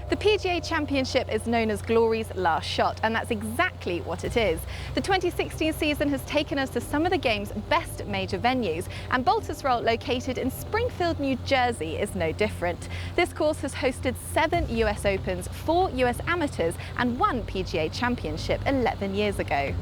The PGA Championship is known as glory's last shot, and that's exactly what it is. The 2016 season has taken us to some of the game's best major venues, and Baltusrol, located in Springfield, New Jersey, is no different. This course has hosted 7 US Opens, 4 US Amateurs, and 1 PGA Championship 11 years ago.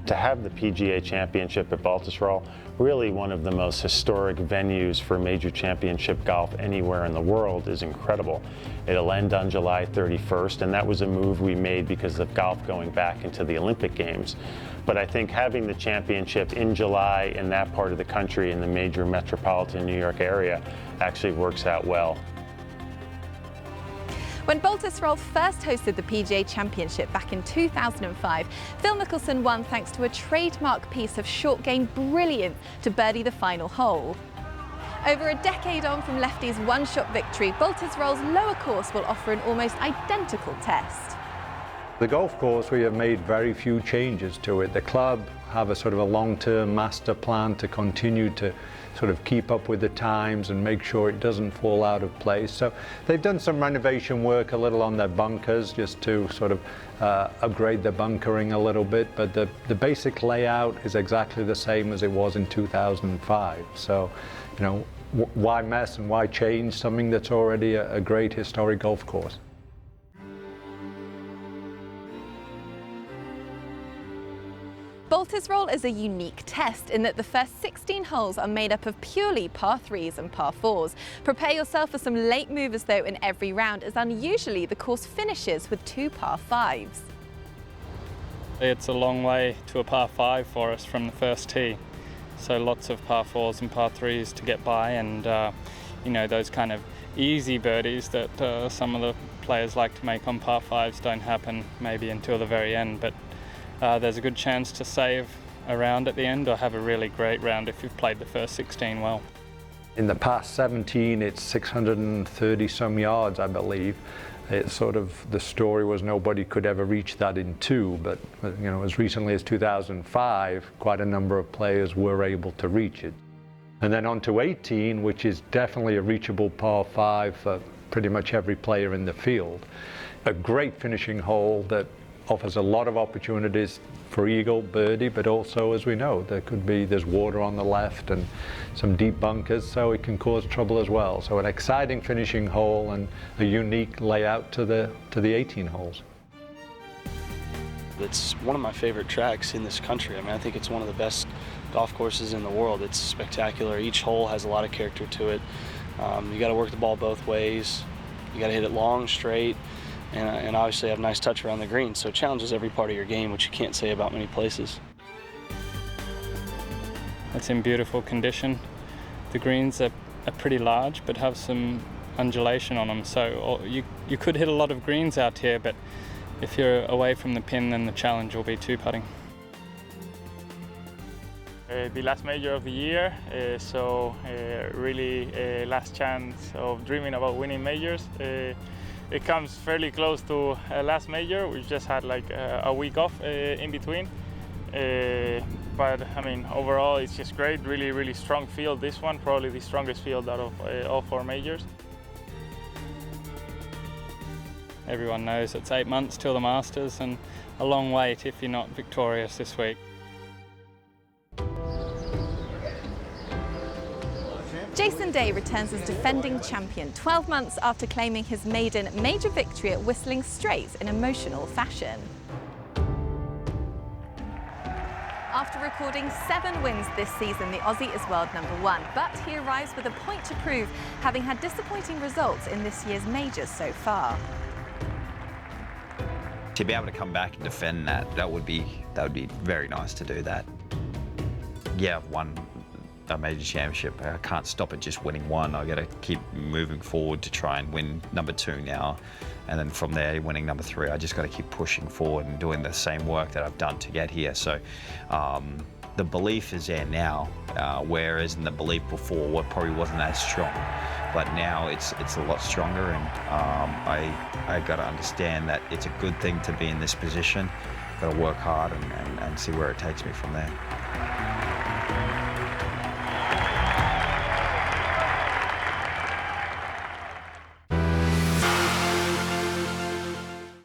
To have the PGA Championship at Baltusrol, really one of the most historic venues for major championship golf anywhere in the world, is incredible. It'll end on July 31st, and that was a move we made because of golf going back into the Olympic Games. But I think having the championship in July in that part of the country, in the major metropolitan New York area, actually works out well. When Baltusrol first hosted the PGA Championship back in 2005, Phil Mickelson won thanks to a trademark piece of short game brilliance to birdie the final hole. Over a decade on from lefty's one-shot victory, Baltusrol's lower course will offer an almost identical test. The golf course, we have made very few changes to it. The club have a sort of a long-term master plan to continue to sort of keep up with the times and make sure it doesn't fall out of place. So they've done some renovation work a little on their bunkers just to sort of upgrade the bunkering a little bit, but the basic layout is exactly the same as it was in 2005. So, you know, why mess and why change something that's already a great historic golf course? Baltusrol is a unique test in that the first 16 holes are made up of purely par 3s and par 4s. Prepare yourself for some late movers though in every round, as unusually the course finishes with 2 par 5s. It's a long way to a par 5 for us from the first tee, so lots of par 4s and par 3s to get by, and you know, those kind of easy birdies that some of the players like to make on par 5s don't happen maybe until the very end, but there's a good chance to save a round at the end or have a really great round if you've played the first 16 well. In the past 17, it's 630 some yards, I believe. It's sort of, the story was nobody could ever reach that in 2, but you know, as recently as 2005, quite a number of players were able to reach it. And then on to 18, which is definitely a reachable par 5 for pretty much every player in the field. A great finishing hole that offers a lot of opportunities for eagle, birdie, but also, as we know, there's water on the left and some deep bunkers, so it can cause trouble as well. So an exciting finishing hole and a unique layout to the 18 holes. It's one of my favorite tracks in this country. I mean, I think it's one of the best golf courses in the world. It's spectacular. Each hole has a lot of character to it. You got to work the ball both ways. You got to hit it long, straight, and obviously have a nice touch around the green, so it challenges every part of your game, which you can't say about many places. It's in beautiful condition. The greens are pretty large but have some undulation on them, so you could hit a lot of greens out here, but if you're away from the pin, then the challenge will be 2-putting. The last major of the year, so really last chance of dreaming about winning majors. It comes fairly close to last major. We've just had like a week off in between. But I mean, overall, it's just great. Really, really strong field. This one, probably the strongest field out of all 4 majors. Everyone knows it's 8 months till the Masters, and a long wait if you're not victorious this week. Jason Day returns as defending champion 12 months after claiming his maiden major victory at Whistling Straits in emotional fashion. After recording 7 wins this season, the Aussie is world #1, but he arrives with a point to prove, having had disappointing results in this year's majors so far. To be able to come back and defend that would be very nice to do that. Yeah, I've won a major championship. I can't stop at just winning 1. I've got to keep moving forward to try and win #2 now, and then from there winning #3. I just got to keep pushing forward and doing the same work that I've done to get here. So the belief is there now, whereas in the belief before probably wasn't as strong, but now it's a lot stronger, and I got to understand that it's a good thing to be in this position. Got to work hard and see where it takes me from there.